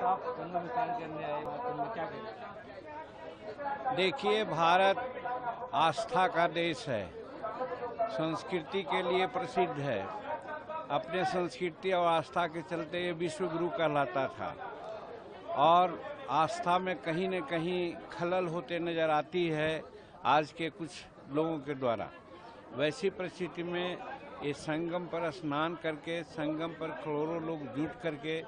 आप संगम स्नान करने आए तो क्या कहें? देखिए, भारत आस्था का देश है, संस्कृति के लिए प्रसिद्ध है। अपने संस्कृति और आस्था के चलते ये विश्व गुरु कहलाता था और आस्था में कहीं न कहीं खलल होते नजर आती है आज के कुछ लोगों के द्वारा। वैसी परिस्थिति में ये संगम पर स्नान करके, संगम पर करोड़ों लोग जुट करके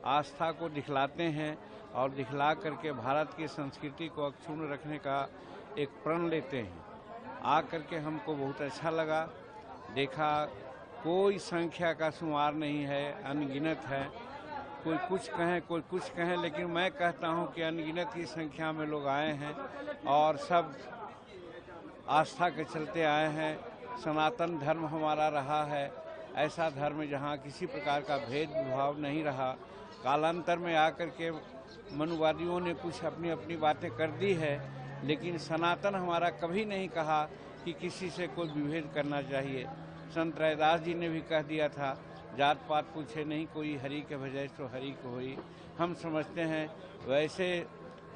आस्था को दिखलाते हैं और दिखला करके भारत की संस्कृति को अक्षुण्ण रखने का एक प्रण लेते हैं। आ करके हमको बहुत अच्छा लगा। देखा कोई संख्या का शुमार नहीं है, अनगिनत है। कोई कुछ कहें, कोई कुछ कहें, लेकिन मैं कहता हूं कि अनगिनत की संख्या में लोग आए हैं और सब आस्था के चलते आए हैं। सनातन धर्म हमारा रहा है ऐसा धर्म जहाँ किसी प्रकार का भेदभाव नहीं रहा। कालांतर में आकर के मनुवादियों ने कुछ अपनी अपनी बातें कर दी है, लेकिन सनातन हमारा कभी नहीं कहा कि किसी से कोई विभेद करना चाहिए। संत रैदास जी ने भी कह दिया था, जात पात पूछे नहीं कोई, हरि के भजै सो हरि को होई। हम समझते हैं वैसे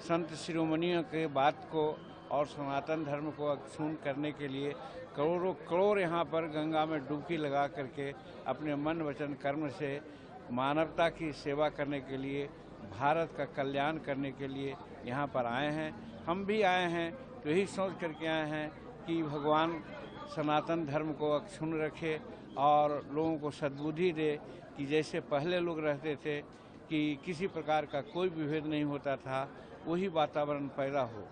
संत शिरोमणियों के बात को और सनातन धर्म को अक्षुण्ण करने के लिए करोड़ों करोड़ यहाँ पर गंगा में डुबकी लगा करके अपने मन वचन कर्म से मानवता की सेवा करने के लिए, भारत का कल्याण करने के लिए यहाँ पर आए हैं। हम भी आए हैं तो यही सोच करके आए हैं कि भगवान सनातन धर्म को अक्षुण्ण रखे और लोगों को सद्बुद्धि दे कि जैसे पहले लोग रहते थे कि किसी प्रकार का कोई विभेद नहीं होता था, वही वातावरण पैदा हो।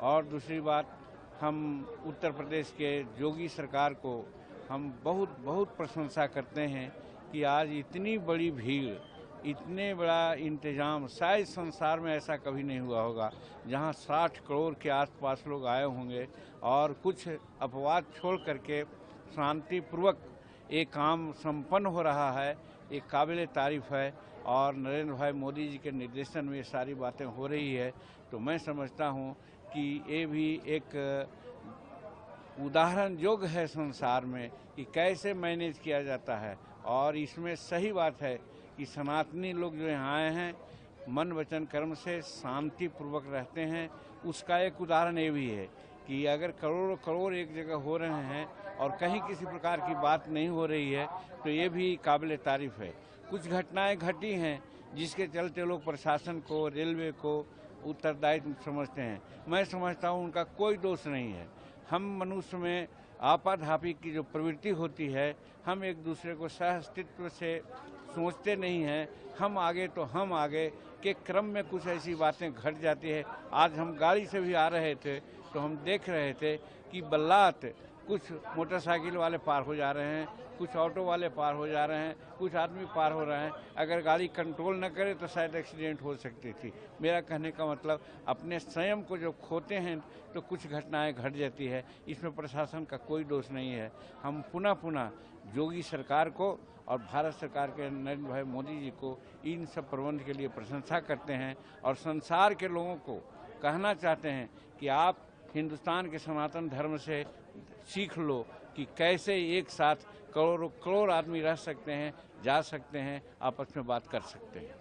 और दूसरी बात, हम उत्तर प्रदेश के योगी सरकार को हम बहुत बहुत प्रशंसा करते हैं कि आज इतनी बड़ी भीड़, इतने बड़ा इंतजाम शायद संसार में ऐसा कभी नहीं हुआ होगा, जहां 60 करोड़ के आसपास लोग आए होंगे और कुछ अपवाद छोड़ करके शांतिपूर्वक एक काम संपन्न हो रहा है। एक काबिल तारीफ है और नरेंद्र भाई मोदी जी के निर्देशन में ये सारी बातें हो रही है। तो मैं समझता हूँ कि ये भी एक उदाहरण योग्य है संसार में कि कैसे मैनेज किया जाता है। और इसमें सही बात है कि सनातनी लोग जो यहाँ आए हैं मन वचन कर्म से शांति पूर्वक रहते हैं। उसका एक उदाहरण ये भी है कि अगर करोड़ों करोड़ एक जगह हो रहे हैं और कहीं किसी प्रकार की बात नहीं हो रही है तो ये भी काबिल तारीफ है। कुछ घटनाएं घटी हैं जिसके चलते लोग प्रशासन को, रेलवे को उत्तरदायित्व समझते हैं। मैं समझता हूँ उनका कोई दोष नहीं है। हम मनुष्य में आपाधापी की जो प्रवृत्ति होती है, हम एक दूसरे को सह अस्तित्व से सोचते नहीं हैं। हम आगे तो हम आगे के क्रम में कुछ ऐसी बातें घट जाती है। आज हम गाड़ी से भी आ रहे थे तो हम देख रहे थे कि बल्लात कुछ मोटरसाइकिल वाले पार हो जा रहे हैं, कुछ ऑटो वाले पार हो जा रहे हैं, कुछ आदमी पार हो रहे हैं। अगर गाड़ी कंट्रोल न करे तो शायद एक्सीडेंट हो सकती थी। मेरा कहने का मतलब, अपने संयम को जो खोते हैं तो कुछ घटनाएं घट जाती है। इसमें प्रशासन का कोई दोष नहीं है। हम पुनः योगी सरकार को और भारत सरकार के नरेंद्र भाई मोदी जी को इन सब प्रबंध के लिए प्रशंसा करते हैं और संसार के लोगों को कहना चाहते हैं कि आप हिंदुस्तान के सनातन धर्म से सीख लो कि कैसे एक साथ करोड़ों करोड़ आदमी रह सकते हैं, जा सकते हैं, आपस में बात कर सकते हैं।